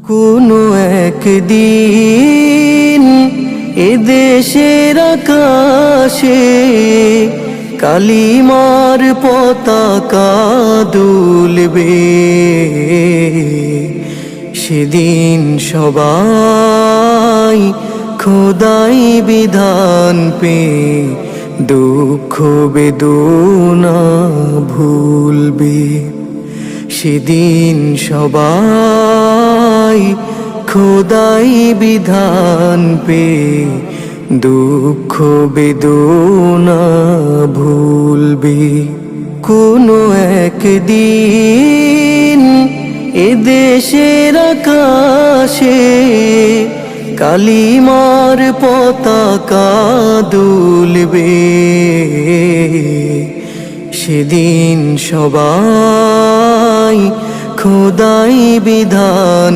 কোনো একদিন এদেশের আকাশে কালিমার পতাকা দুলবে। সেদিন সবাই খোদাই বিধান পে দুঃখ বেদনা ভুলবে। সেদিন সবাই খোদাই বিধান পে দুঃখ বেদনা ভুলবে। কোনো একদিন এদেশের আকাশে কালিমার পতাকা দুলবে। সেদিন সবাই খোদাই বিধান